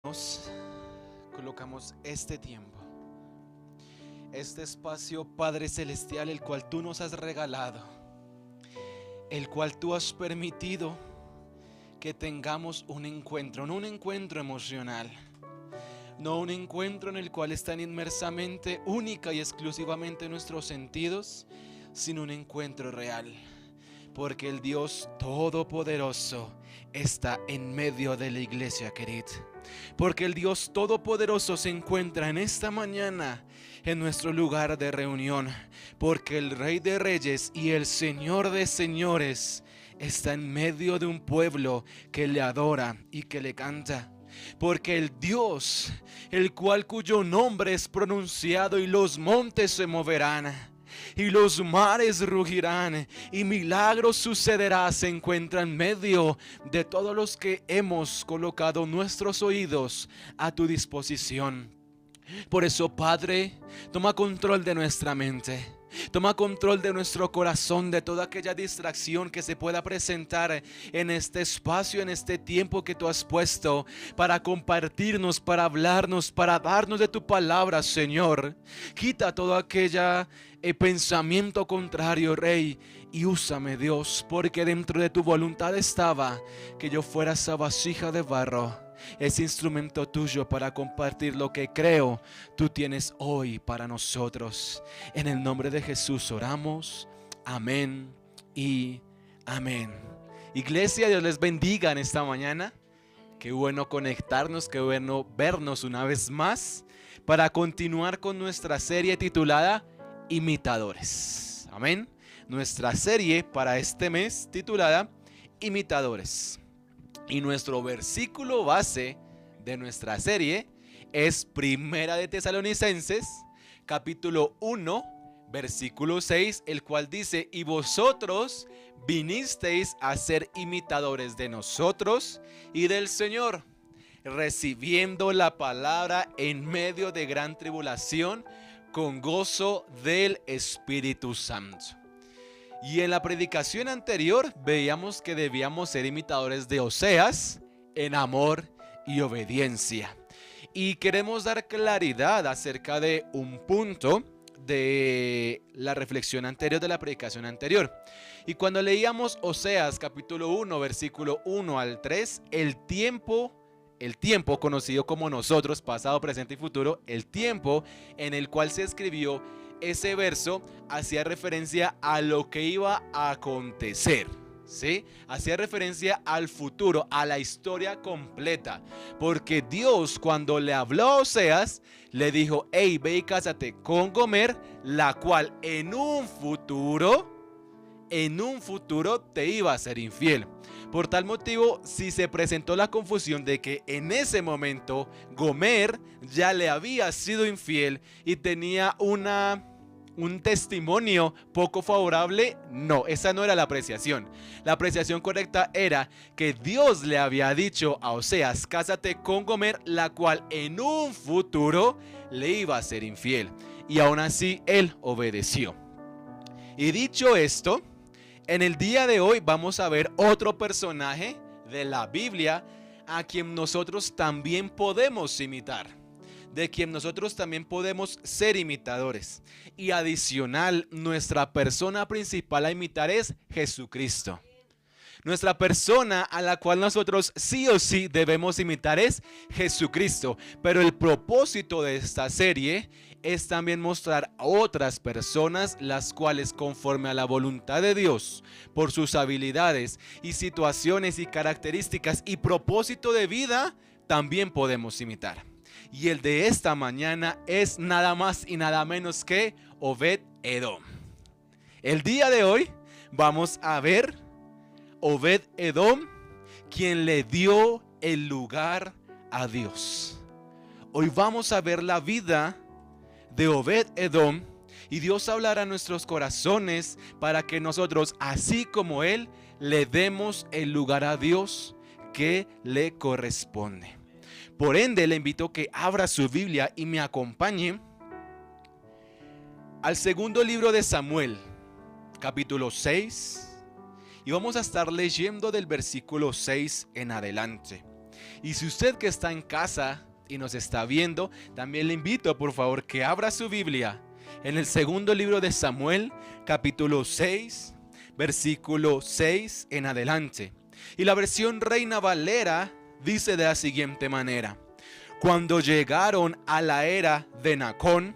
Nos colocamos este tiempo, este espacio, Padre Celestial, el cual tú nos has regalado, el cual tú has permitido que tengamos un encuentro, no un encuentro emocional, no un encuentro en el cual están inmersamente, única y exclusivamente nuestros sentidos, sino un encuentro real. Porque el Dios Todopoderoso está en medio de la iglesia, querido. Porque el Dios Todopoderoso se encuentra en esta mañana en nuestro lugar de reunión. Porque el Rey de Reyes y el Señor de Señores está en medio de un pueblo que le adora y que le canta. Porque el Dios, el cuyo nombre es pronunciado y los montes se moverán y los mares rugirán y milagros sucederá, se encuentra en medio de todos los que hemos colocado nuestros oídos a tu disposición. Por eso, Padre, toma control de nuestra mente. Toma control de nuestro corazón, de toda aquella distracción que se pueda presentar en este espacio, en este tiempo que tú has puesto para compartirnos, para hablarnos, para darnos de tu palabra, Señor. Quita todo aquella pensamiento contrario, Rey, y úsame, Dios, porque dentro de tu voluntad estaba que yo fuera esa vasija de barro, ese instrumento tuyo para compartir lo que creo tú tienes hoy para nosotros. En el nombre de Jesús oramos. Amén y amén. Iglesia, Dios les bendiga en esta mañana. Qué bueno conectarnos, qué bueno vernos una vez más para continuar con nuestra serie titulada Imitadores. Amén. Nuestra serie para este mes titulada Imitadores. Y nuestro versículo base de nuestra serie es Primera de Tesalonicenses, capítulo 1, versículo 6, el cual dice: y vosotros vinisteis a ser imitadores de nosotros y del Señor, recibiendo la palabra en medio de gran tribulación, con gozo del Espíritu Santo. Y en la predicación anterior veíamos que debíamos ser imitadores de Oseas en amor y obediencia. Y queremos dar claridad acerca de un punto de la reflexión anterior, de la predicación anterior. Y cuando leíamos Oseas capítulo 1, versículo 1 al 3, el tiempo conocido como nosotros, pasado, presente y futuro, el tiempo en el cual se escribió ese verso hacía referencia a lo que iba a acontecer, ¿sí? Hacía referencia al futuro, a la historia completa. Porque Dios, cuando le habló a Oseas, le dijo: hey, ve y cásate con Gomer, la cual en un futuro te iba a ser infiel. Por tal motivo, si se presentó la confusión de que en ese momento Gomer ya le había sido infiel y tenía un testimonio poco favorable, no, esa no era la apreciación. La apreciación correcta era que Dios le había dicho a Oseas: cásate con Gomer, la cual en un futuro le iba a ser infiel. Y aún así él obedeció. Y dicho esto, en el día de hoy vamos a ver otro personaje de la Biblia a quien nosotros también podemos imitar, de quien nosotros también podemos ser imitadores. Y adicional, nuestra persona principal a imitar es Jesucristo. Nuestra persona a la cual nosotros sí o sí debemos imitar es Jesucristo. Pero el propósito de esta serie es también mostrar a otras personas las cuales, conforme a la voluntad de Dios, por sus habilidades y situaciones y características y propósito de vida, también podemos imitar. Y el de esta mañana es nada más y nada menos que Obed-Edom. El día de hoy vamos a ver Obed-Edom, quien le dio el lugar a Dios. Hoy vamos a ver la vida de Obed-Edom y Dios hablará a nuestros corazones para que nosotros, así como él, le demos el lugar a Dios que le corresponde. Por ende, le invito a que abra su Biblia y me acompañe al segundo libro de Samuel, capítulo 6, y vamos a estar leyendo del versículo 6 en adelante. Y si usted que está en casa y nos está viendo, también le invito por favor que abra su Biblia en el segundo libro de Samuel, capítulo 6, versículo 6 en adelante. Y la versión Reina Valera dice de la siguiente manera: cuando llegaron a la era de Nacón,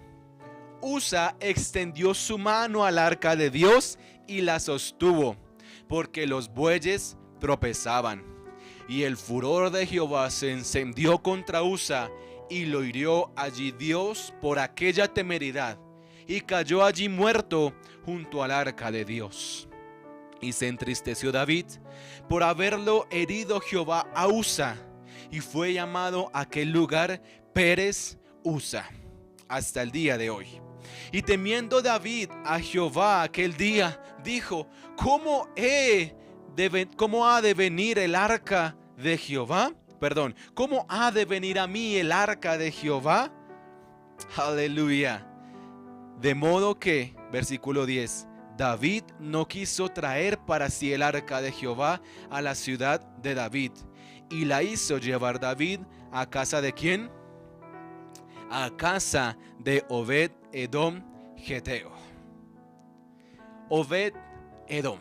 Usa extendió su mano al arca de Dios y la sostuvo, porque los bueyes tropezaban. Y el furor de Jehová se encendió contra Usa, y lo hirió allí Dios por aquella temeridad, y cayó allí muerto junto al arca de Dios. Y se entristeció David por haberlo herido Jehová a Usa, y fue llamado aquel lugar Pérez Usa hasta el día de hoy. Y temiendo David a Jehová aquel día, dijo: ¿Cómo ha de venir el arca de Jehová? ¿Cómo ha de venir a mí el arca de Jehová? Aleluya. De modo que, versículo 10, David no quiso traer para sí el arca de Jehová a la ciudad de David, y la hizo llevar David a casa de ¿quién? A casa de Obed-Edom Geteo. Obed-Edom.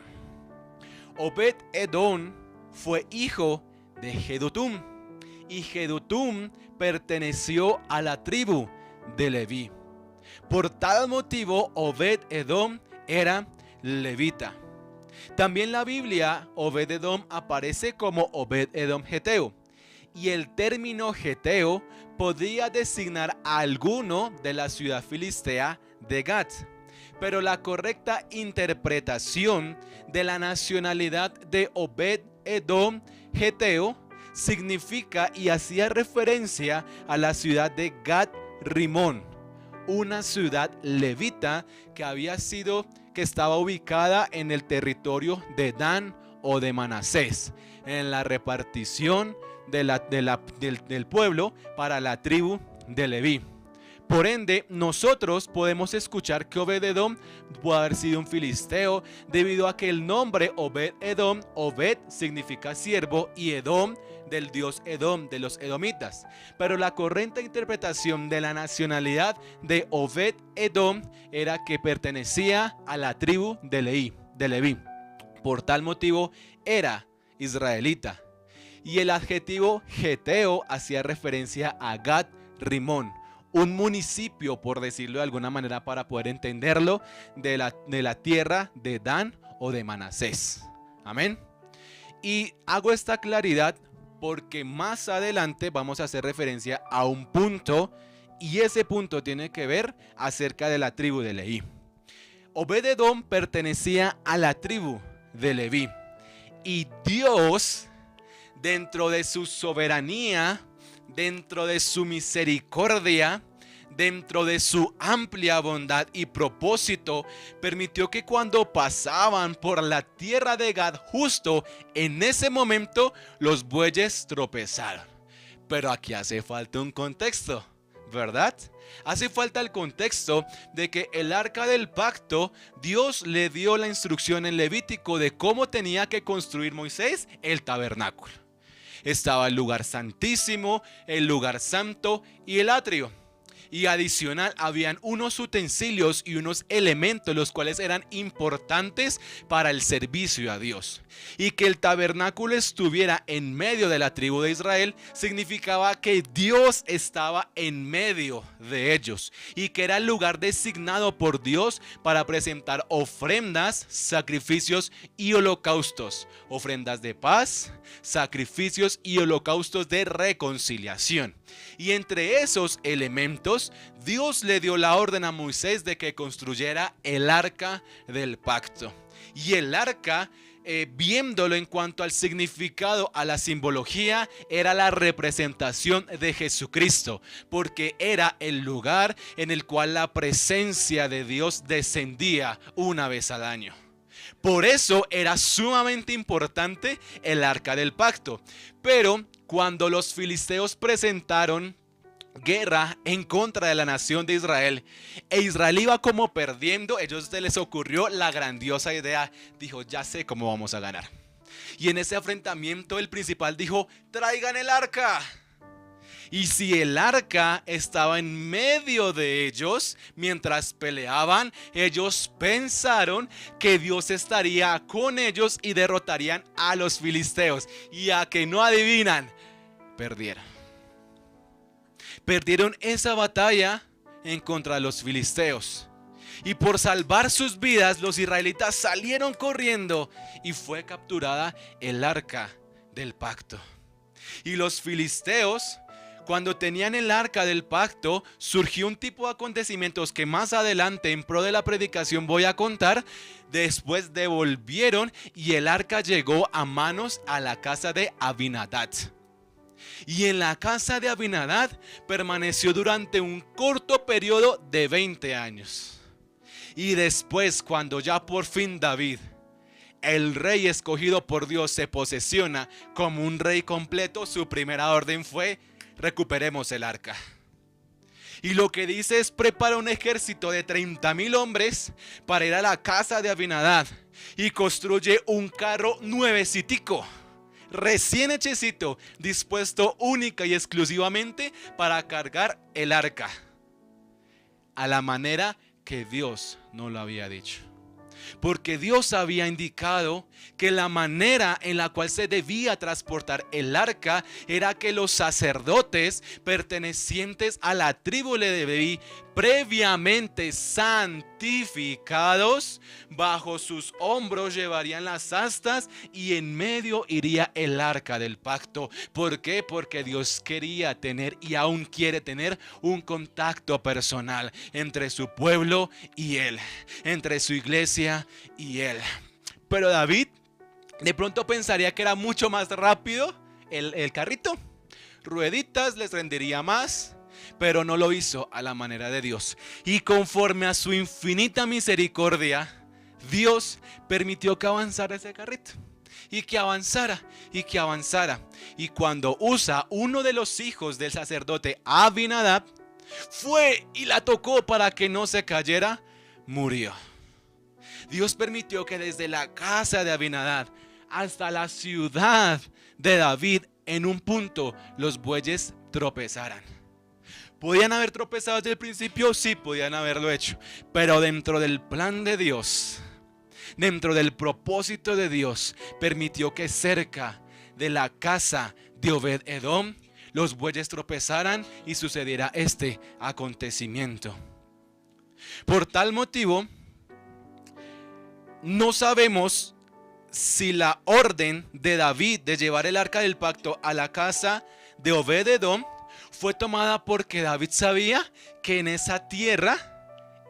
Obed-Edom fue hijo de Jedutum, y Jedutum perteneció a la tribu de Leví. Por tal motivo Obed-Edom era levita. También en la Biblia Obed-Edom aparece como Obed-Edom Geteo, y el término Geteo podía designar a alguno de la ciudad filistea de Gat, pero la correcta interpretación de la nacionalidad de Obed-Edom Geteo significa y hacía referencia a la ciudad de Gat Rimón, una ciudad levita que estaba ubicada en el territorio de Dan o de Manasés, en la repartición del pueblo para la tribu de Leví. Por ende, nosotros podemos escuchar que Obed-Edom puede haber sido un filisteo, debido a que el nombre Obed-Edom, Obed significa siervo y Edom del dios Edom, de los edomitas. Pero la correcta interpretación de la nacionalidad de Obed-Edom era que pertenecía a la tribu de Leví. Por tal motivo era israelita. Y el adjetivo Geteo hacía referencia a Gat Rimón, un municipio, por decirlo de alguna manera para poder entenderlo, de la tierra de Dan o de Manasés. Amén. Y hago esta claridad porque más adelante vamos a hacer referencia a un punto, y ese punto tiene que ver acerca de la tribu de Leví. Obed-Edom pertenecía a la tribu de Leví, y Dios, dentro de su soberanía, dentro de su misericordia, dentro de su amplia bondad y propósito, permitió que cuando pasaban por la tierra de Gad, justo en ese momento los bueyes tropezaron. Pero aquí hace falta un contexto, ¿verdad? Hace falta el contexto de que el arca del pacto, Dios le dio la instrucción en Levítico de cómo tenía que construir Moisés el tabernáculo. Estaba el lugar santísimo, el lugar santo y el atrio. Y adicional habían unos utensilios y unos elementos los cuales eran importantes para el servicio a Dios. Y que el tabernáculo estuviera en medio de la tribu de Israel significaba que Dios estaba en medio de ellos, y que era el lugar designado por Dios para presentar ofrendas, sacrificios y holocaustos, ofrendas de paz, sacrificios y holocaustos de reconciliación. Y entre esos elementos, Dios le dio la orden a Moisés de que construyera el arca del pacto. Y el arca, viéndolo en cuanto al significado, a la simbología, era la representación de Jesucristo, porque era el lugar en el cual la presencia de Dios descendía una vez al año. Por eso era sumamente importante el arca del pacto. Pero cuando los filisteos presentaron guerra en contra de la nación de Israel, e Israel iba como perdiendo, a ellos se les ocurrió la grandiosa idea, dijo: ya sé cómo vamos a ganar. Y en ese enfrentamiento el principal dijo: traigan el arca. Y si el arca estaba en medio de ellos mientras peleaban, ellos pensaron que Dios estaría con ellos y derrotarían a los filisteos. Y a que no adivinan, perdieron. Perdieron esa batalla en contra de los filisteos. Y por salvar sus vidas, los israelitas salieron corriendo y fue capturada el arca del pacto. Y los filisteos, cuando tenían el arca del pacto, surgió un tipo de acontecimientos que más adelante en pro de la predicación voy a contar. Después devolvieron y el arca llegó a manos a la casa de Abinadab. Y en la casa de Abinadab permaneció durante un corto periodo de 20 años. Y después, cuando ya por fin David, el rey escogido por Dios, se posesiona como un rey completo, su primera orden fue: recuperemos el arca. Y lo que dice es: prepara un ejército de 30,000 hombres para ir a la casa de Abinadab y construye un carro nuevecitico, recién hechecito, dispuesto única y exclusivamente para cargar el arca, a la manera que Dios no lo había dicho. Porque Dios había indicado que la manera en la cual se debía transportar el arca era que los sacerdotes pertenecientes a la tribu de Leví, previamente santificados, bajo sus hombros llevarían las astas y en medio iría el arca del pacto. ¿Por qué? Porque Dios quería tener y aún quiere tener un contacto personal entre su pueblo y Él, entre su iglesia y Él. Pero David de pronto pensaría que era mucho más rápido el carrito. Rueditas les rendiría más, pero no lo hizo a la manera de Dios. Y conforme a su infinita misericordia, Dios permitió que avanzara ese carrito. Y que avanzara, y que avanzara. Y cuando Usa, uno de los hijos del sacerdote Abinadab, fue y la tocó para que no se cayera, murió. Dios permitió que desde la casa de Abinadab hasta la ciudad de David, en un punto, los bueyes tropezaran. ¿Podían haber tropezado desde el principio? Sí, podían haberlo hecho. Pero dentro del plan de Dios, dentro del propósito de Dios, permitió que cerca de la casa de Obed-Edom los bueyes tropezaran y sucediera este acontecimiento. Por tal motivo, no sabemos si la orden de David de llevar el arca del pacto a la casa de Obed-Edom fue tomada porque David sabía que en esa tierra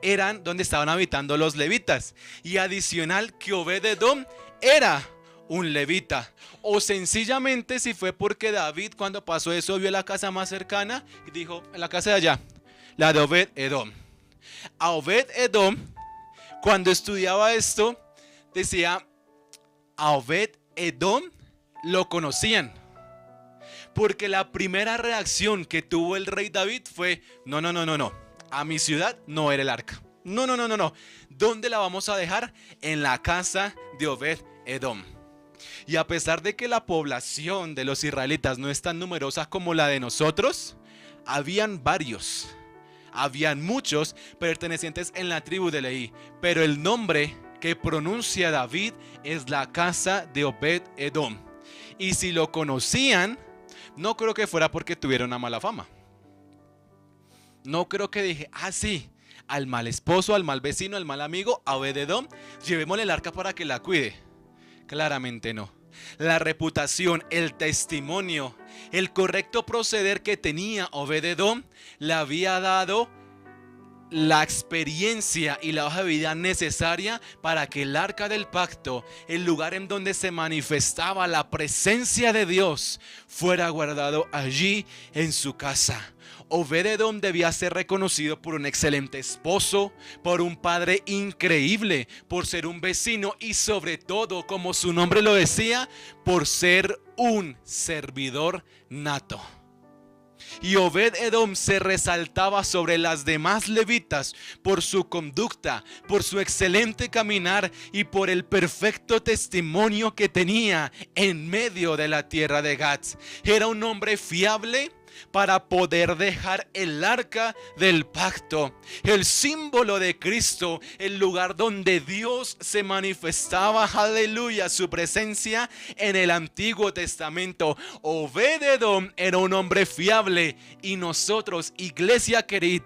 eran donde estaban habitando los levitas, y adicional que Obed-Edom era un levita, o sencillamente si fue porque David, cuando pasó eso, vio la casa más cercana y dijo: en la casa de allá, la de Obed-Edom. A Obed-Edom, cuando estudiaba esto, decía: a Obed-Edom lo conocían, porque la primera reacción que tuvo el rey David fue: no, a mi ciudad no era el arca. No. ¿Dónde la vamos a dejar? En la casa de Obed-Edom. Y a pesar de que la población de los israelitas no es tan numerosa como la de nosotros, habían muchos pertenecientes en la tribu de Leví, pero el nombre que pronuncia David es la casa de Obed-Edom. Y si lo conocían, no creo que fuera porque tuviera una mala fama. No creo que dije: sí, al mal esposo, al mal vecino, al mal amigo, a Obed-Edom, llevémosle el arca para que la cuide. Claramente no. La reputación, el testimonio, el correcto proceder que tenía Obed-Edom le había dado la experiencia y la hoja de vida necesaria para que el arca del pacto, el lugar en donde se manifestaba la presencia de Dios, fuera guardado allí en su casa. Obed-Edom debía ser reconocido por un excelente esposo, por un padre increíble, por ser un vecino y sobre todo, como su nombre lo decía, por ser un servidor nato. Y Obed-Edom se resaltaba sobre las demás levitas por su conducta, por su excelente caminar y por el perfecto testimonio que tenía en medio de la tierra de Gad. Era un hombre fiable para poder dejar el arca del pacto, el símbolo de Cristo, el lugar donde Dios se manifestaba, aleluya, su presencia en el Antiguo Testamento. Obed-Edom era un hombre fiable y nosotros, iglesia querida,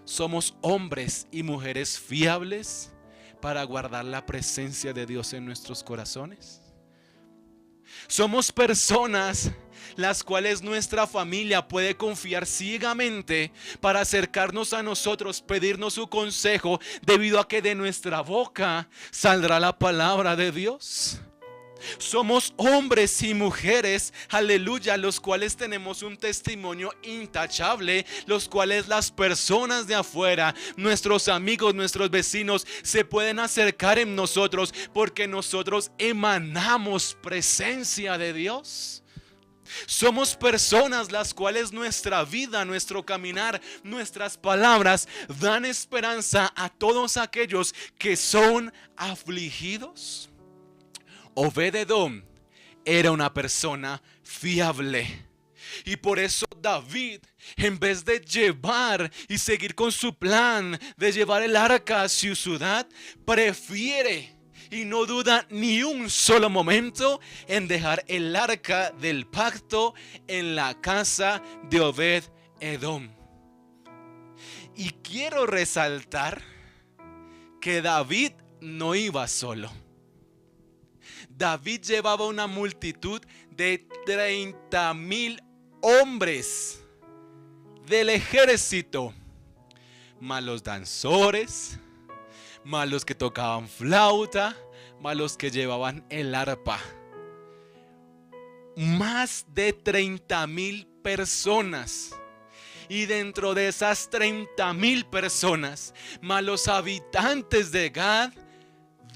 somos hombres y mujeres fiables para guardar la presencia de Dios en nuestros corazones. Somos personas las cuales nuestra familia puede confiar ciegamente para acercarnos a nosotros, pedirnos su consejo, debido a que de nuestra boca saldrá la palabra de Dios. Somos hombres y mujeres, aleluya, los cuales tenemos un testimonio intachable, los cuales las personas de afuera, nuestros amigos, nuestros vecinos, se pueden acercar en nosotros porque nosotros emanamos presencia de Dios. Somos personas las cuales nuestra vida, nuestro caminar, nuestras palabras dan esperanza a todos aquellos que son afligidos. Obed-Edom era una persona fiable. Y por eso David, en vez de llevar y seguir con su plan de llevar el arca a su ciudad, prefiere y no duda ni un solo momento en dejar el arca del pacto en la casa de Obed-Edom. Y quiero resaltar que David no iba solo. David llevaba una multitud de 30,000 hombres del ejército, más los danzores, más los que tocaban flauta, más los que llevaban el arpa. Más de 30,000 personas. Y dentro de esas 30,000 personas, más los habitantes de Gad,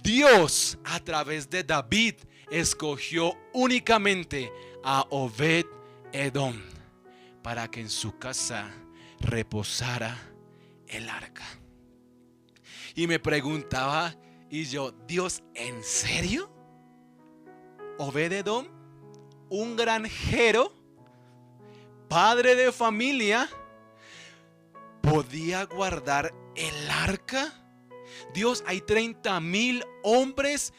Dios a través de David escogió únicamente a Obed-Edom para que en su casa reposara el arca. Y me preguntaba, y yo, Dios, ¿en serio? Obed-Edom, un granjero, padre de familia, ¿podía guardar el arca? Dios, hay 30,000 hombres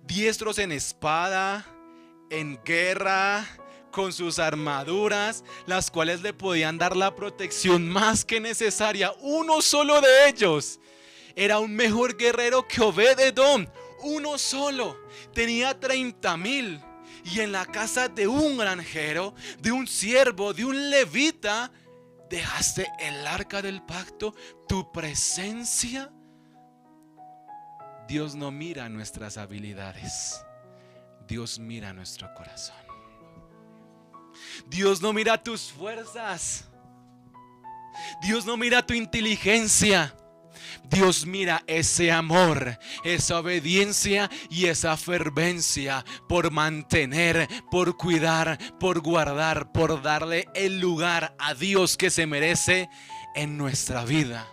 diestros en espada, en guerra, con sus armaduras, las cuales le podían dar la protección más que necesaria. Uno solo de ellos era un mejor guerrero que Obed-Edom. Uno solo tenía 30,000. Y en la casa de un granjero, de un siervo, de un levita, dejaste el arca del pacto, tu presencia. Dios no mira nuestras habilidades, Dios mira nuestro corazón. Dios no mira tus fuerzas, Dios no mira tu inteligencia. Dios mira ese amor, esa obediencia y esa fervencia por mantener, por cuidar, por guardar, por darle el lugar a Dios que se merece en nuestra vida.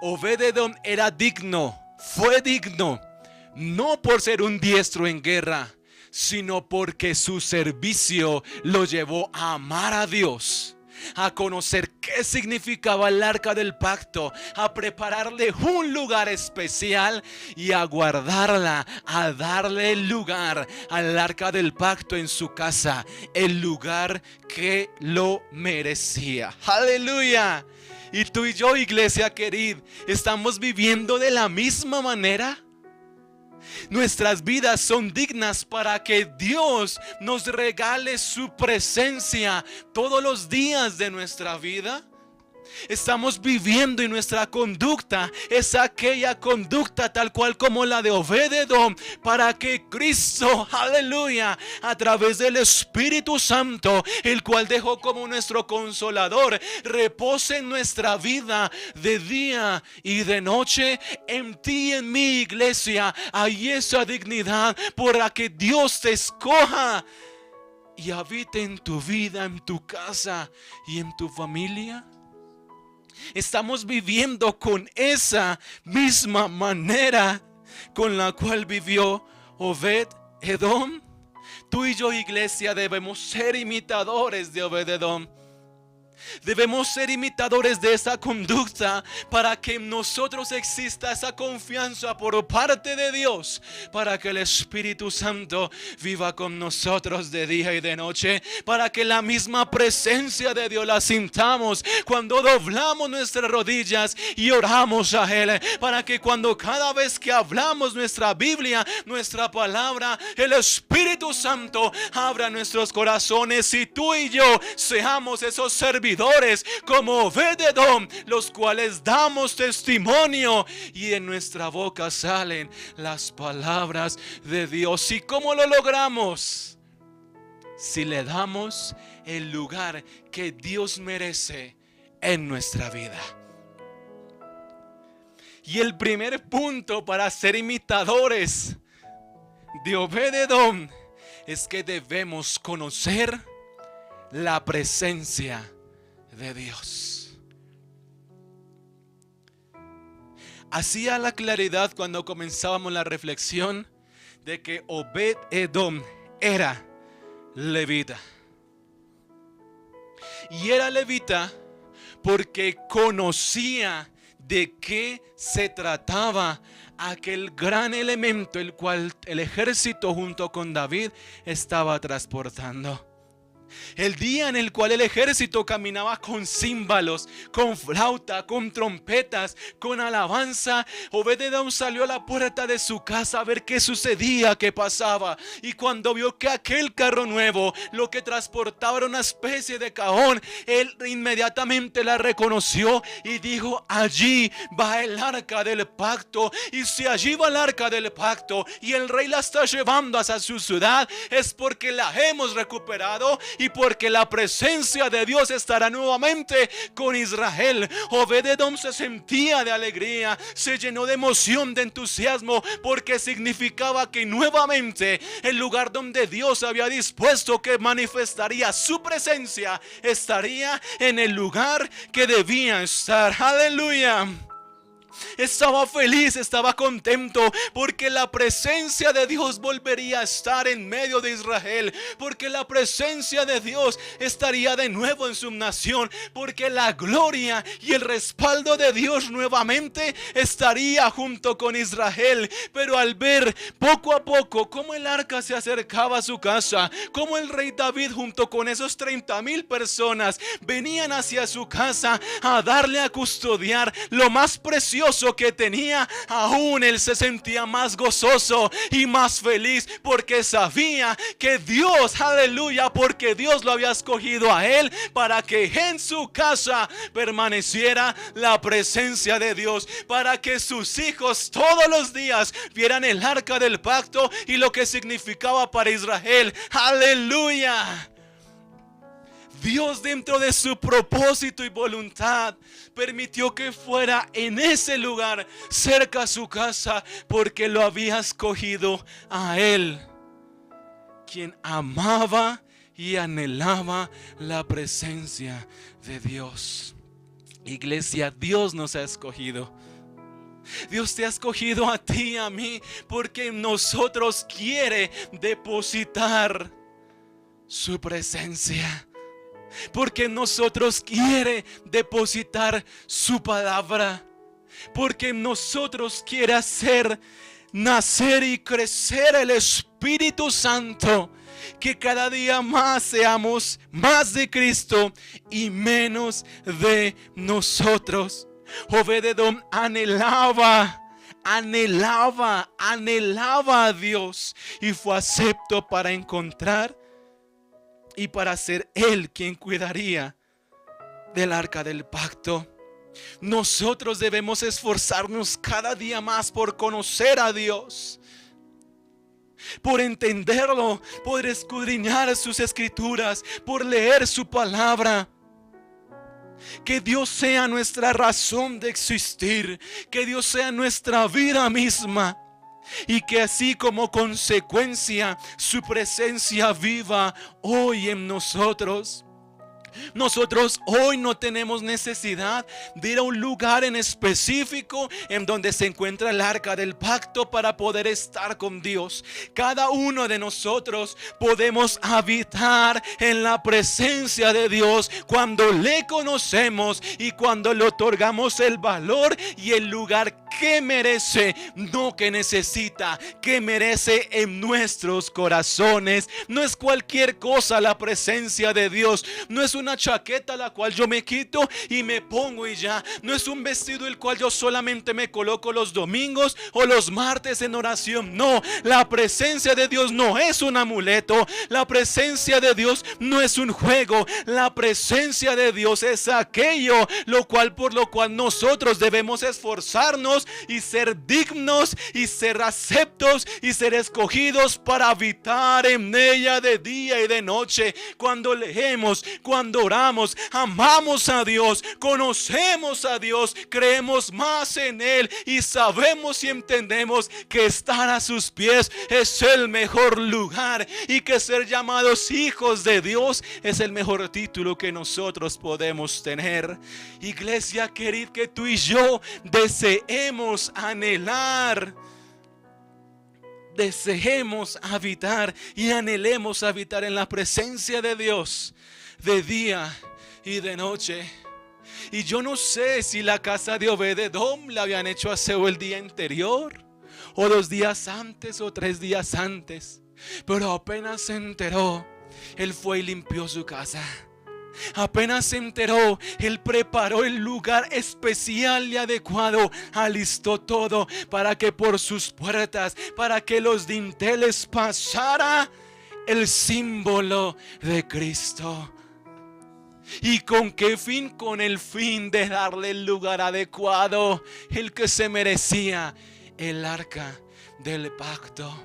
Obed-Edom era digno, fue digno, no por ser un diestro en guerra, sino porque su servicio lo llevó a amar a Dios, a conocer qué significaba el arca del pacto, a prepararle un lugar especial y a guardarla, a darle el lugar al arca del pacto en su casa, el lugar que lo merecía. ¡Aleluya! Y tú y yo, iglesia querida, ¿estamos viviendo de la misma manera? Nuestras vidas son dignas para que Dios nos regale su presencia todos los días de nuestra vida. Estamos viviendo y nuestra conducta es aquella conducta tal cual como la de Obed-Edom, para que Cristo, aleluya, a través del Espíritu Santo, el cual dejó como nuestro consolador, repose en nuestra vida de día y de noche. En ti y en mi iglesia hay esa dignidad para que Dios te escoja y habite en tu vida, en tu casa y en tu familia. Estamos viviendo con esa misma manera con la cual vivió Obed Edom. Tú y yo, iglesia, debemos ser imitadores de Obed Edom. Debemos ser imitadores de esa conducta para que en nosotros exista esa confianza por parte de Dios, para que el Espíritu Santo viva con nosotros de día y de noche, para que la misma presencia de Dios la sintamos cuando doblamos nuestras rodillas y oramos a Él, para que cuando cada vez que hablamos nuestra Biblia, nuestra palabra, el Espíritu Santo abra nuestros corazones y tú y yo seamos esos servidores como Obed Edom, los cuales damos testimonio y en nuestra boca salen las palabras de Dios. ¿Y cómo lo logramos? Si le damos el lugar que Dios merece en nuestra vida. Y el primer punto para ser imitadores de Obed Edom es que debemos conocer la presencia de Dios. Hacía la claridad cuando comenzábamos la reflexión de que Obed Edom era levita. Y era levita porque conocía de qué se trataba aquel gran elemento el cual el ejército junto con David estaba transportando. El día en el cual el ejército caminaba con címbalos, con flauta, con trompetas, con alabanza, Obed Edom salió a la puerta de su casa a ver qué sucedía, qué pasaba. Y cuando vio que aquel carro nuevo, lo que transportaba era una especie de cajón, él inmediatamente la reconoció y dijo: allí va el arca del pacto. Y si allí va el arca del pacto y el rey la está llevando hacia su ciudad, es porque la hemos recuperado y porque la presencia de Dios estará nuevamente con Israel. Obed Edom se sentía de alegría, se llenó de emoción, de entusiasmo, porque significaba que nuevamente el lugar donde Dios había dispuesto que manifestaría su presencia estaría en el lugar que debía estar. Aleluya. Estaba feliz, estaba contento porque la presencia de Dios volvería a estar en medio de Israel, porque la presencia de Dios estaría de nuevo en su nación, porque la gloria y el respaldo de Dios nuevamente estaría junto con Israel. Pero al ver poco a poco cómo el arca se acercaba a su casa, cómo el rey David junto con esos 30,000 personas venían hacia su casa a darle a custodiar lo más precioso que tenía, aún él se sentía más gozoso y más feliz porque sabía que Dios, aleluya, porque Dios lo había escogido a él para que en su casa permaneciera la presencia de Dios, para que sus hijos todos los días vieran el arca del pacto y lo que significaba para Israel. Aleluya. Dios, dentro de su propósito y voluntad, permitió que fuera en ese lugar, cerca a su casa, porque lo había escogido a él, quien amaba y anhelaba la presencia de Dios. Iglesia, Dios nos ha escogido. Dios te ha escogido a ti y a mí porque en nosotros quiere depositar su presencia, porque en nosotros quiere depositar su palabra, porque en nosotros quiere hacer nacer y crecer el Espíritu Santo, que cada día más seamos más de Cristo y menos de nosotros. Obed Edom anhelaba a Dios y fue acepto para encontrar y para ser él quien cuidaría del arca del pacto. Nosotros debemos esforzarnos cada día más por conocer a Dios, por entenderlo, por escudriñar sus escrituras, por leer su palabra. Que Dios sea nuestra razón de existir, que Dios sea nuestra vida misma. y que así como consecuencia su presencia viva hoy en nosotros. Nosotros hoy no tenemos necesidad de ir a un lugar en específico en donde se encuentra el arca del pacto para poder estar con Dios. Cada uno de nosotros podemos habitar en la presencia de Dios cuando le conocemos y cuando le otorgamos el valor y el lugar que merece, no que necesita, que merece en nuestros corazones. No es cualquier cosa la presencia de Dios. No es una chaqueta la cual yo me quito y me pongo y ya. No es un vestido el cual yo solamente me coloco los domingos o los martes en oración. No, la presencia de Dios no es un amuleto. La presencia de Dios no es un juego. La presencia de Dios es aquello por lo cual nosotros debemos esforzarnos y ser dignos y ser aceptos y ser escogidos para habitar en ella de día y de noche. Cuando leemos, cuando oramos, amamos a Dios, conocemos a Dios, creemos más en Él y sabemos y entendemos que estar a sus pies es el mejor lugar y que ser llamados hijos de Dios es el mejor título que nosotros podemos tener. Iglesia querida, que tú y yo deseemos anhelar, deseemos habitar y anhelemos habitar en la presencia de Dios de día y de noche. Y yo no sé si la casa de Obed-Edom la habían hecho aseo el día anterior, o 2 días antes, o 3 días antes, pero apenas se enteró, él fue y limpió su casa. Apenas se enteró, él preparó el lugar especial y adecuado, alistó todo para que por sus puertas, para que los dinteles pasara el símbolo de Cristo. ¿Y con qué fin? Con el fin de darle el lugar adecuado, el que se merecía, el arca del pacto.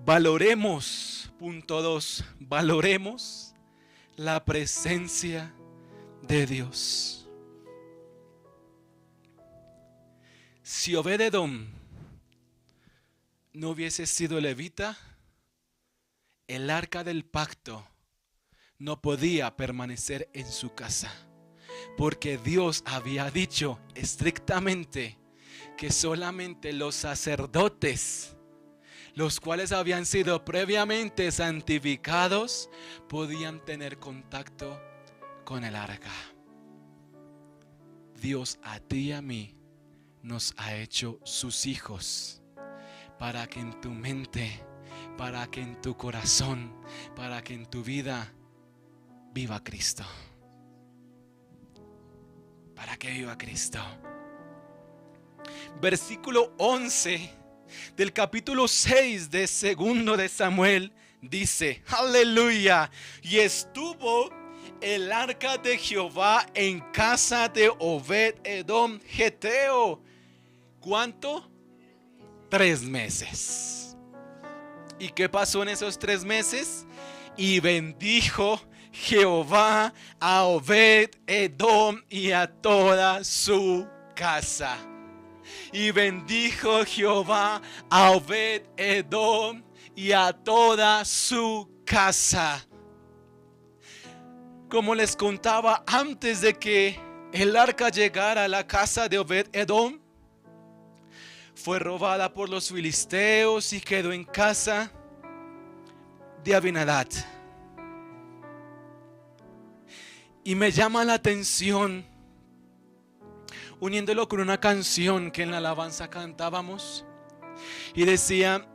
Valoremos, punto 2, valoremos la presencia de Dios. Si Obed-Edom no hubiese sido levita, el arca del pacto no podía permanecer en su casa, porque Dios había dicho estrictamente que solamente los sacerdotes, los cuales habían sido previamente santificados, podían tener contacto con el arca. Dios a ti y a mí nos ha hecho sus hijos, para que en tu mente, para que en tu corazón, para que en tu vida viva Cristo. Para que viva Cristo. Versículo 11 del capítulo 6 de 2 de Samuel dice: aleluya. Y estuvo el arca de Jehová en casa de Obed-Edom Geteo. ¿Cuánto? 3 meses. ¿Y qué pasó en esos 3 meses? Y bendijo Jehová a Obed-Edom y a toda su casa. Y bendijo Jehová a Obed-Edom y a toda su casa. Como les contaba, antes de que el arca llegara a la casa de Obed-Edom, fue robada por los filisteos y quedó en casa de Abinadab. Y me llama la atención, uniéndolo con una canción que en la alabanza cantábamos, y decía: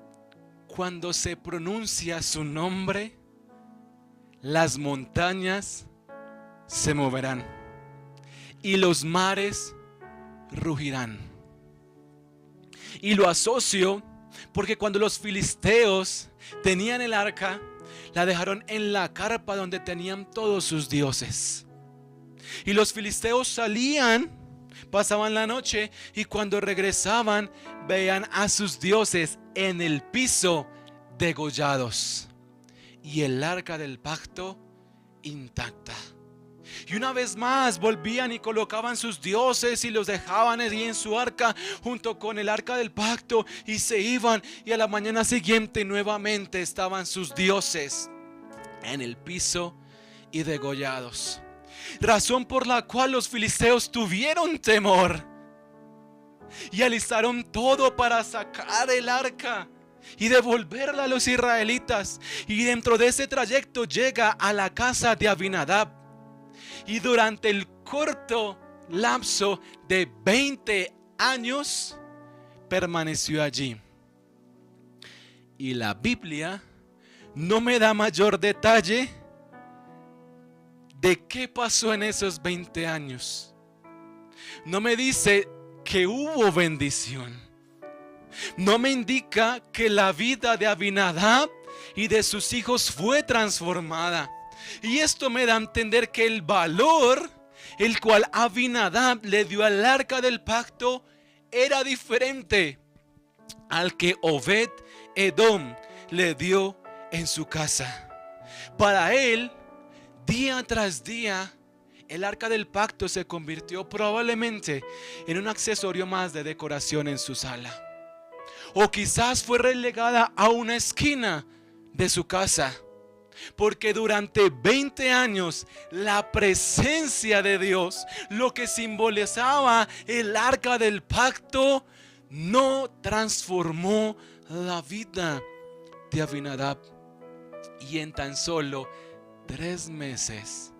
cuando se pronuncia su nombre, las montañas se moverán y los mares rugirán. Y lo asocio porque cuando los filisteos tenían el arca, la dejaron en la carpa donde tenían todos sus dioses. Y los filisteos salían, pasaban la noche, y cuando regresaban veían a sus dioses en el piso degollados y el arca del pacto intacta. Y una vez más volvían y colocaban sus dioses y los dejaban allí en su arca junto con el arca del pacto y se iban, y a la mañana siguiente nuevamente estaban sus dioses en el piso y degollados. Razón por la cual los filisteos tuvieron temor y alistaron todo para sacar el arca y devolverla a los israelitas. Y dentro de ese trayecto llega a la casa de Abinadab, y durante el corto lapso de 20 años permaneció allí. Y la Biblia no me da mayor detalle de qué pasó en esos 20 años. No me dice que hubo bendición. No me indica que la vida de Abinadab y de sus hijos fue transformada. Y esto me da a entender que el valor el cual Abinadab le dio al arca del pacto era diferente al que Obed Edom le dio en su casa. Para él, día tras día, el arca del pacto se convirtió probablemente en un accesorio más de decoración en su sala. O quizás fue relegada a una esquina de su casa. Porque durante 20 años la presencia de Dios, lo que simbolizaba el arca del pacto, no transformó la vida de Abinadab. Y en tan solo 3 meses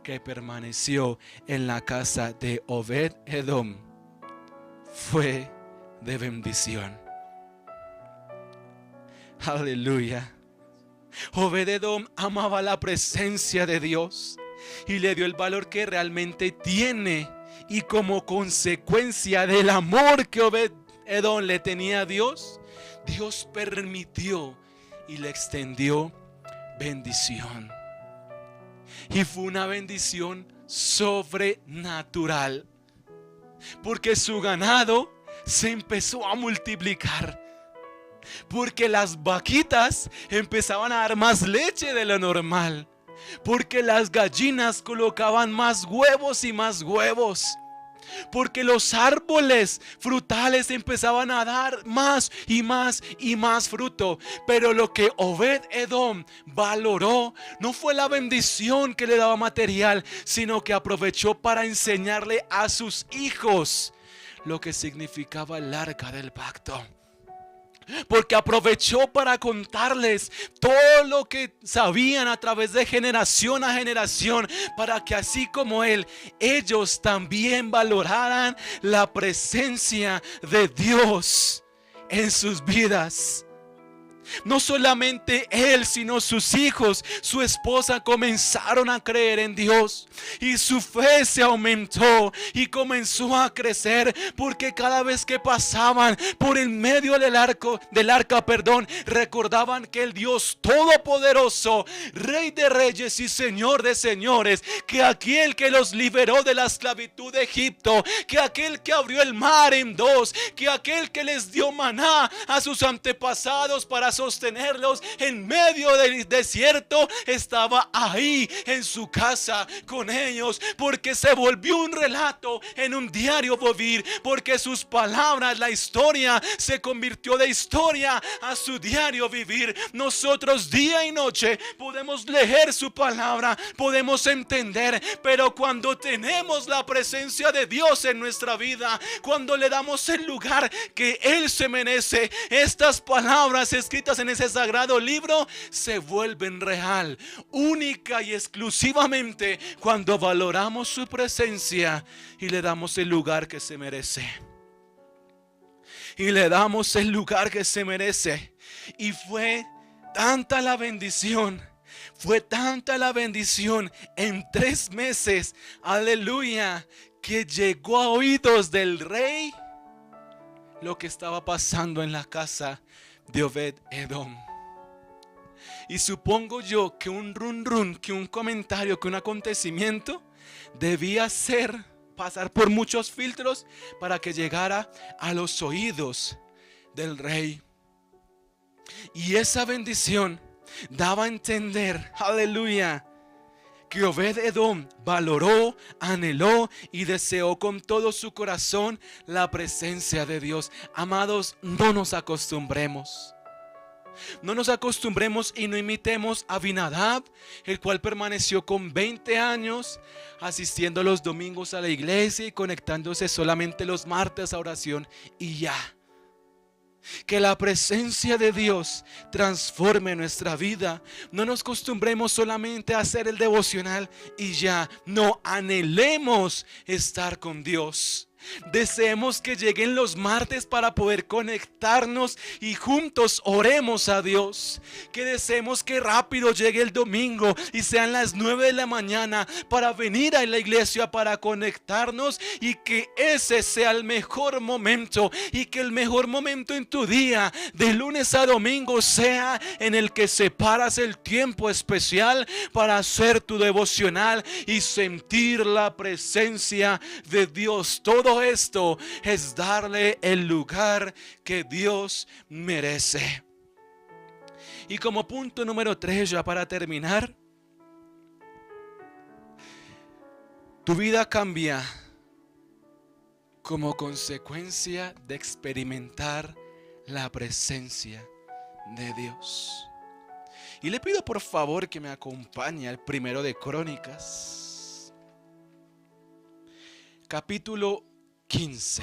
que permaneció en la casa de Obed Edom, fue de bendición. Aleluya. Obed Edom amaba la presencia de Dios y le dio el valor que realmente tiene. Y como consecuencia del amor que Obed Edom le tenía a Dios, Dios permitió y le extendió bendición. Y fue una bendición sobrenatural, porque su ganado se empezó a multiplicar. Porque las vaquitas empezaban a dar más leche de lo normal. Porque las gallinas colocaban más huevos y más huevos. Porque los árboles frutales empezaban a dar más y más y más fruto. Pero lo que Obed Edom valoró no fue la bendición que le daba material, sino que aprovechó para enseñarle a sus hijos lo que significaba el arca del pacto. Porque aprovechó para contarles todo lo que sabían a través de generación a generación, para que así como él, ellos también valoraran la presencia de Dios en sus vidas. No solamente él, sino sus hijos, su esposa comenzaron a creer en Dios. Y su fe se aumentó y comenzó a crecer. Porque cada vez que pasaban por el medio del arca, recordaban que el Dios Todopoderoso, Rey de reyes y Señor de señores, que aquel que los liberó de la esclavitud de Egipto, que aquel que abrió el mar en dos, que aquel que les dio maná a sus antepasados para sostenerlos en medio del desierto, estaba ahí en su casa con ellos. Porque se volvió un relato en un diario vivir, porque sus palabras, la historia, se convirtió de historia a su diario vivir. Nosotros día y noche podemos leer su palabra, podemos entender, pero cuando tenemos la presencia de Dios en nuestra vida, cuando le damos el lugar que Él se merece, estas palabras escritas en ese sagrado libro se vuelven real, única y exclusivamente cuando valoramos su presencia y le damos el lugar que se merece. Y le damos el lugar que se merece. Y fue tanta la bendición. Fue tanta la bendición en 3 meses, aleluya, que llegó a oídos del rey lo que estaba pasando en la casa de Obed Edom. Y supongo yo que un run, que un comentario, que un acontecimiento debía pasar por muchos filtros para que llegara a los oídos del rey. Y esa bendición daba a entender, aleluya, que Obed-edom valoró, anheló y deseó con todo su corazón la presencia de Dios. Amados, no nos acostumbremos. No nos acostumbremos y no imitemos a Abinadab, el cual permaneció con 20 años asistiendo los domingos a la iglesia y conectándose solamente los martes a oración y ya. Que la presencia de Dios transforme nuestra vida. No nos acostumbremos solamente a hacer el devocional y ya. No, anhelemos estar con Dios. Deseemos que lleguen los martes para poder conectarnos y juntos oremos a Dios. Que deseemos que rápido llegue el domingo y sean las 9 de la mañana para venir a la iglesia para conectarnos, y que ese sea el mejor momento, y que el mejor momento en tu día de lunes a domingo sea en el que separas el tiempo especial para hacer tu devocional y sentir la presencia de Dios. Todo esto es darle el lugar que Dios merece. Y como punto número 3, ya para terminar, tu vida cambia como consecuencia de experimentar la presencia de Dios. Y le pido por favor que me acompañe al primero de Crónicas, capítulo 15.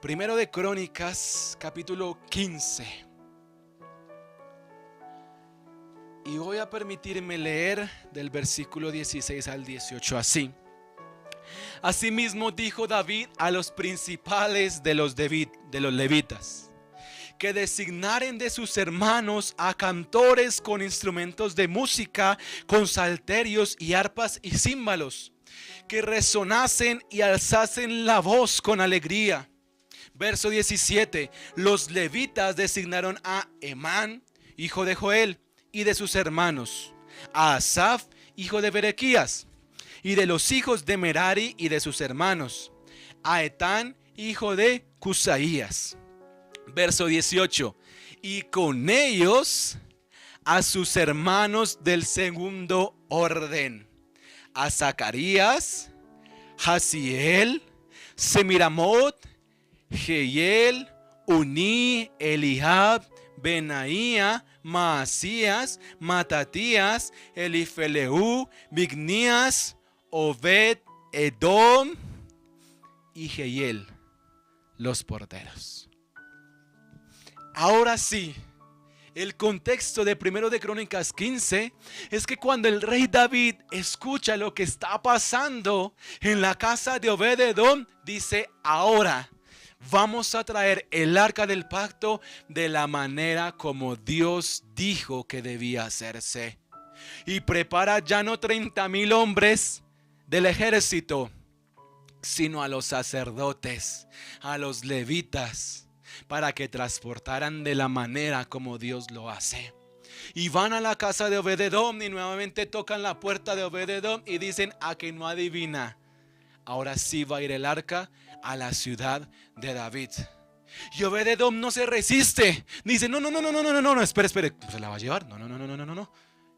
Primero de Crónicas, capítulo 15. Y voy a permitirme leer del versículo 16 al 18 así. Asimismo dijo David a los principales de los levitas, que designaren de sus hermanos a cantores con instrumentos de música, con salterios y arpas y címbalos, que resonasen y alzasen la voz con alegría. Verso 17. Los levitas designaron a Emán, hijo de Joel, y de sus hermanos, a Asaf, hijo de Berequías, y de los hijos de Merari y de sus hermanos, a Etán, hijo de Cusaías. Verso 18. Y con ellos a sus hermanos del segundo orden, a Zacarías, Jaziel, Semiramot, Jehiel, Uní, Elihab, Benaía, Maasías, Matatías, Elifelehú, Bignías, Obed, Edom y Jehiel, los porteros. Ahora sí, el contexto de primero de Crónicas 15 es que cuando el rey David escucha lo que está pasando en la casa de Obed-edom, dice: ahora vamos a traer el arca del pacto de la manera como Dios dijo que debía hacerse. Y prepara ya no 30,000 hombres del ejército, sino a los sacerdotes, a los levitas, para que transportaran de la manera como Dios lo hace. Y van a la casa de Obed-edom y nuevamente tocan la puerta de Obed-edom y dicen: a que no adivina, ahora sí va a ir el arca a la ciudad de David. Y Obed-edom no se resiste, dice: no, espere, ¿se la va a llevar?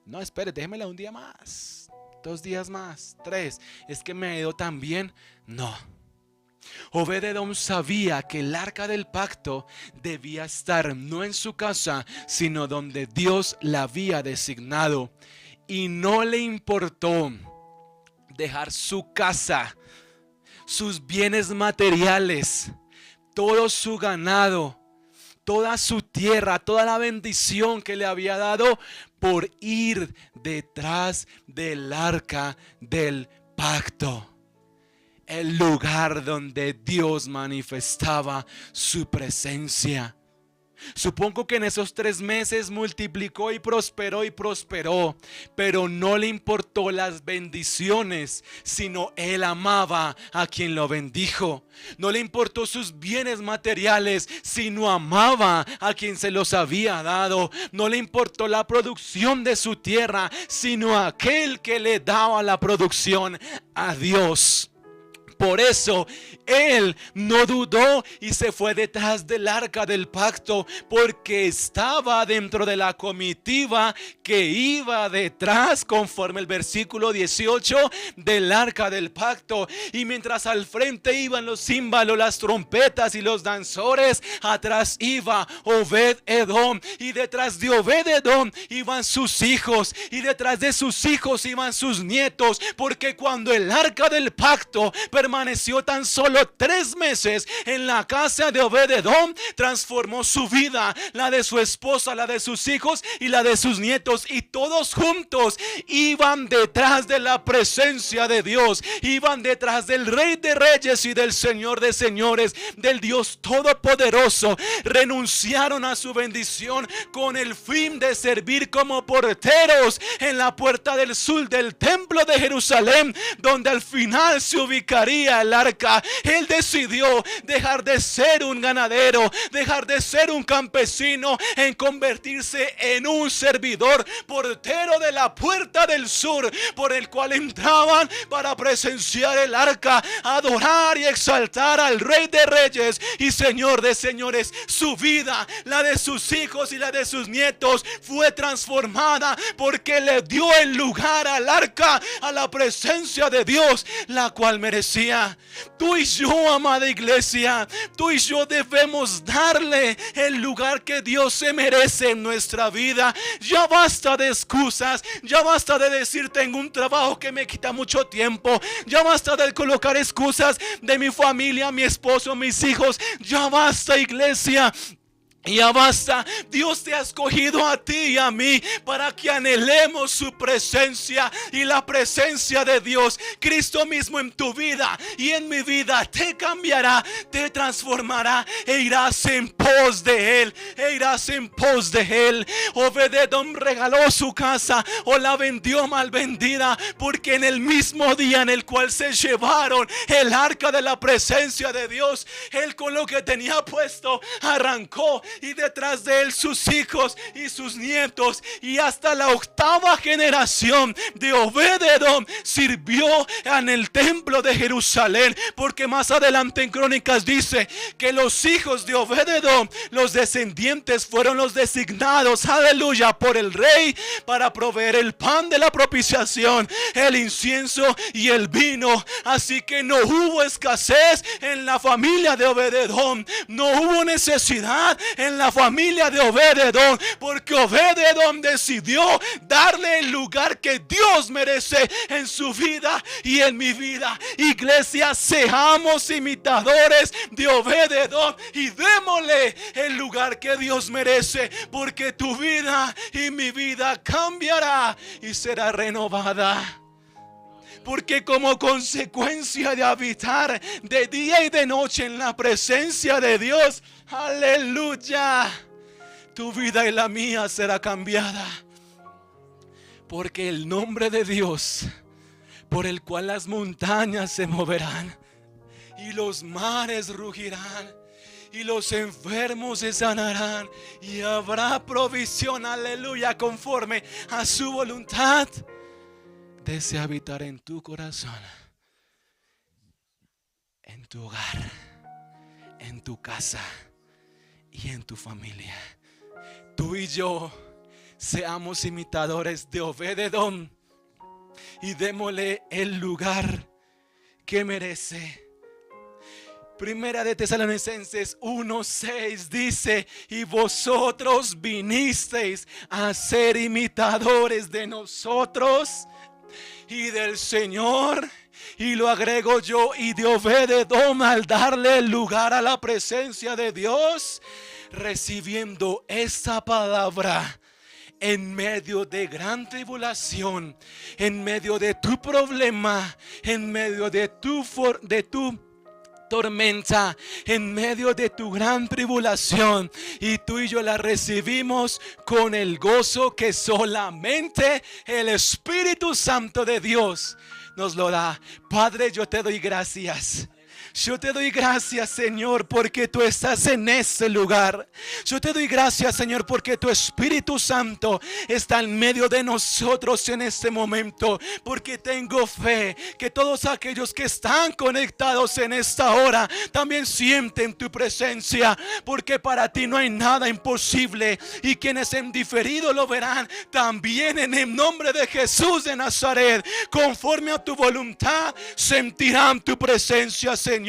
No, espere, déjemela un día más, 2 días más, 3, es que me ha ido tan bien. No. Obed-edom sabía que el arca del pacto debía estar no en su casa, sino donde Dios la había designado. Y no le importó dejar su casa, sus bienes materiales, todo su ganado, toda su tierra, toda la bendición que le había dado, por ir detrás del arca del pacto, el lugar donde Dios manifestaba su presencia. Supongo que en esos 3 meses multiplicó y prosperó, pero no le importó las bendiciones, sino él amaba a quien lo bendijo. No le importó sus bienes materiales, sino amaba a quien se los había dado. No le importó la producción de su tierra, sino a aquel que le daba la producción, a Dios. Por eso él no dudó y se fue detrás del arca del pacto, porque estaba dentro de la comitiva que iba detrás, conforme el versículo 18 del arca del pacto. Y mientras al frente iban los címbalos, las trompetas y los danzores, atrás iba Obed-edom, y detrás de Obed-edom iban sus hijos, y detrás de sus hijos iban sus nietos, porque cuando el arca del pacto permaneció tan solo 3 meses en la casa de Obed-edom, transformó su vida, la de su esposa, la de sus hijos y la de sus nietos, y todos juntos iban detrás de la presencia de Dios, iban detrás del Rey de Reyes y del Señor de Señores, del Dios Todopoderoso. Renunciaron a su bendición con el fin de servir como porteros en la puerta del sur del templo de Jerusalén, donde al final se ubicaría el arca. Él decidió dejar de ser un ganadero, dejar de ser un campesino, en convertirse en un servidor, portero de la puerta del sur, por el cual entraban para presenciar el arca, adorar y exaltar al Rey de Reyes y Señor de Señores. Su vida, la de sus hijos y la de sus nietos, fue transformada porque le dio el lugar al arca, a la presencia de Dios, la cual merecía. Tú y yo, amada iglesia, tú y yo debemos darle el lugar que Dios se merece en nuestra vida. Ya basta de excusas, ya basta de decir tengo un trabajo que me quita mucho tiempo, ya basta de colocar excusas de mi familia, mi esposo, mis hijos. Ya basta, iglesia. Ya basta. Dios te ha escogido a ti y a mí para que anhelemos su presencia, y la presencia de Dios, Cristo mismo, en tu vida y en mi vida, te cambiará, te transformará, e irás en pos de Él, e irás en pos de Él. Obed-edom regaló su casa o la vendió mal vendida, porque en el mismo día en el cual se llevaron el arca de la presencia de Dios, él con lo que tenía puesto arrancó, y detrás de él sus hijos y sus nietos, y hasta la 8ª generación de Obed-edom sirvió en el templo de Jerusalén, porque más adelante en Crónicas dice que los hijos de Obed-edom, los descendientes, fueron los designados, aleluya, por el rey para proveer el pan de la propiciación, el incienso y el vino. Así que no hubo escasez en la familia de Obed-edom, no hubo necesidad en la familia de Obed-edom, porque Obed-edom decidió darle el lugar que Dios merece en su vida y en mi vida. Iglesia, seamos imitadores de Obed-edom y démosle el lugar que Dios merece, porque tu vida y mi vida cambiará y será renovada. Porque como consecuencia de habitar de día y de noche en la presencia de Dios, aleluya, tu vida y la mía será cambiada. Porque el nombre de Dios, por el cual las montañas se moverán y los mares rugirán, y los enfermos se sanarán, y habrá provisión, aleluya, conforme a su voluntad, desea habitar en tu corazón, en tu hogar, en tu casa y en tu familia. Tú y yo seamos imitadores de Obed-edom y démosle el lugar que merece. Primera de Tesalonicenses 1:6 dice: y vosotros vinisteis a ser imitadores de nosotros y del Señor. Y lo agrego yo, y de Obed-edom, al darle el lugar a la presencia de Dios, recibiendo esta palabra en medio de gran tribulación, en medio de tu problema, en medio de tu tormenta, en medio de tu gran tribulación, y tú y yo la recibimos con el gozo que solamente el Espíritu Santo de Dios nos lo da. Padre, yo te doy gracias Yo te doy gracias, Señor, porque tú estás en ese lugar. Yo te doy gracias, Señor, porque tu Espíritu Santo está en medio de nosotros en este momento. Porque tengo fe que todos aquellos que están conectados en esta hora también sienten tu presencia. Porque para ti no hay nada imposible. Y quienes en diferido lo verán también en el nombre de Jesús de Nazaret. Conforme a tu voluntad sentirán tu presencia, Señor.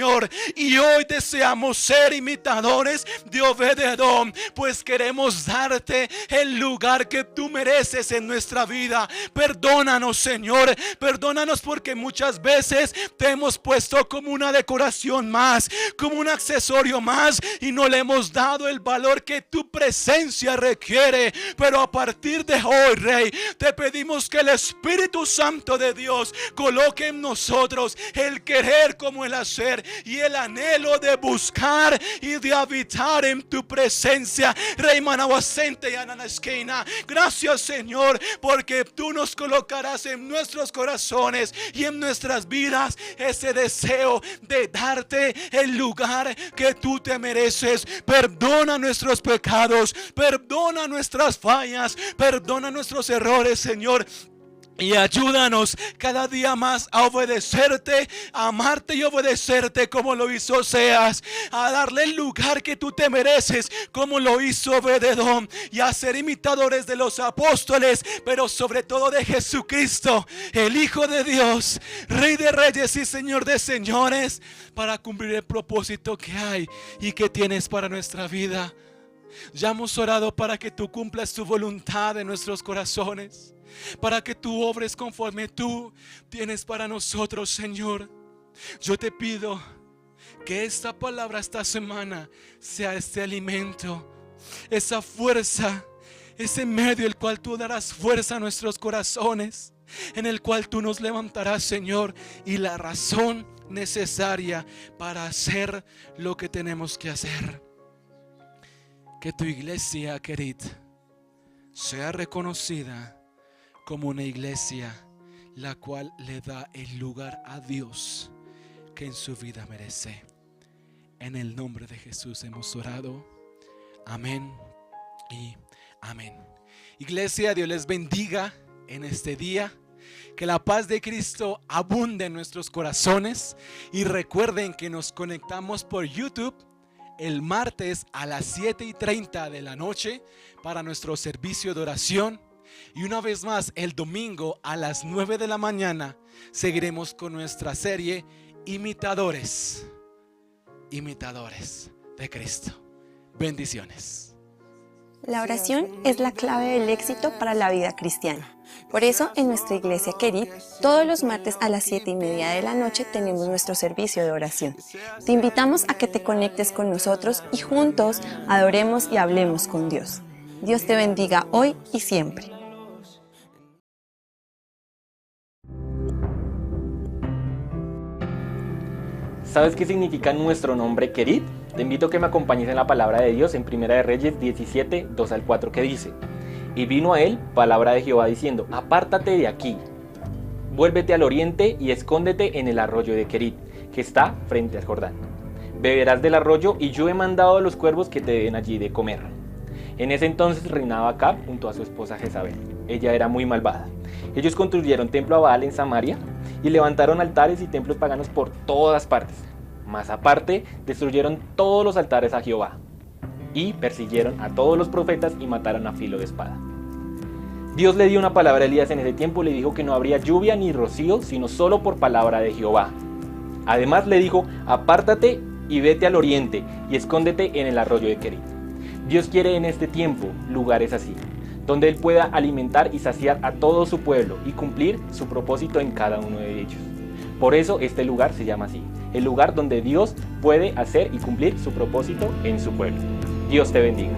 Y hoy deseamos ser imitadores de Obed-Edom, pues queremos darte el lugar que tú mereces en nuestra vida. Perdónanos, Señor, perdónanos porque muchas veces te hemos puesto como una decoración más, como un accesorio más, y no le hemos dado el valor que tu presencia requiere. Pero a partir de hoy, Rey, te pedimos que el Espíritu Santo de Dios coloque en nosotros el querer como el hacer y el anhelo de buscar y de habitar en tu presencia. Rey Manawasente y Ananaskena, gracias, Señor, porque tú nos colocarás en nuestros corazones y en nuestras vidas ese deseo de darte el lugar que tú te mereces. Perdona nuestros pecados, perdona nuestras fallas, perdona nuestros errores, Señor. Y ayúdanos cada día más a obedecerte, a amarte y obedecerte como lo hizo Oseas, a darle el lugar que tú te mereces como lo hizo Obed-Edom, y a ser imitadores de los apóstoles, pero sobre todo de Jesucristo, el Hijo de Dios, Rey de reyes y Señor de señores, para cumplir el propósito que hay y que tienes para nuestra vida. Ya hemos orado para que tú cumplas tu voluntad en nuestros corazones, para que tú obres conforme tú tienes para nosotros, Señor. Yo te pido que esta palabra esta semana sea este alimento, esa fuerza, ese medio el cual tú darás fuerza a nuestros corazones, en el cual tú nos levantarás, Señor, y la razón necesaria para hacer lo que tenemos que hacer. Que tu iglesia, Kerit, sea reconocida como una iglesia la cual le da el lugar a Dios que en su vida merece. En el nombre de Jesús hemos orado. Amén y amén. Iglesia, Dios les bendiga en este día. Que la paz de Cristo abunde en nuestros corazones. Y recuerden que nos conectamos por YouTube el martes a las 7:30 de la noche para nuestro servicio de oración. Y una vez más el domingo a las 9 de la mañana seguiremos con nuestra serie Imitadores de Cristo. Bendiciones. La oración es la clave del éxito para la vida cristiana. Por eso en nuestra iglesia Kerit, todos los martes a las 7:30 de la noche tenemos nuestro servicio de oración. Te invitamos a que te conectes con nosotros y juntos adoremos y hablemos con Dios. Dios te bendiga hoy y siempre. ¿Sabes qué significa nuestro nombre Kerit? Te invito a que me acompañes en la palabra de Dios en Primera de Reyes 17, 2-4, que dice: Y vino a él palabra de Jehová diciendo: Apártate de aquí, vuélvete al oriente y escóndete en el arroyo de Kerit, que está frente al Jordán. Beberás del arroyo, y yo he mandado a los cuervos que te den allí de comer. En ese entonces reinaba Acab junto a su esposa Jezabel. Ella era muy malvada. Ellos construyeron templo a Baal en Samaria y levantaron altares y templos paganos por todas partes. Más aparte, destruyeron todos los altares a Jehová y persiguieron a todos los profetas y mataron a filo de espada. Dios le dio una palabra a Elías en ese tiempo, le dijo que no habría lluvia ni rocío, sino solo por palabra de Jehová. Además le dijo: apártate y vete al oriente y escóndete en el arroyo de Kerit. Dios quiere en este tiempo lugares así, donde Él pueda alimentar y saciar a todo su pueblo y cumplir su propósito en cada uno de ellos. Por eso este lugar se llama así, el lugar donde Dios puede hacer y cumplir su propósito en su pueblo. Dios te bendiga.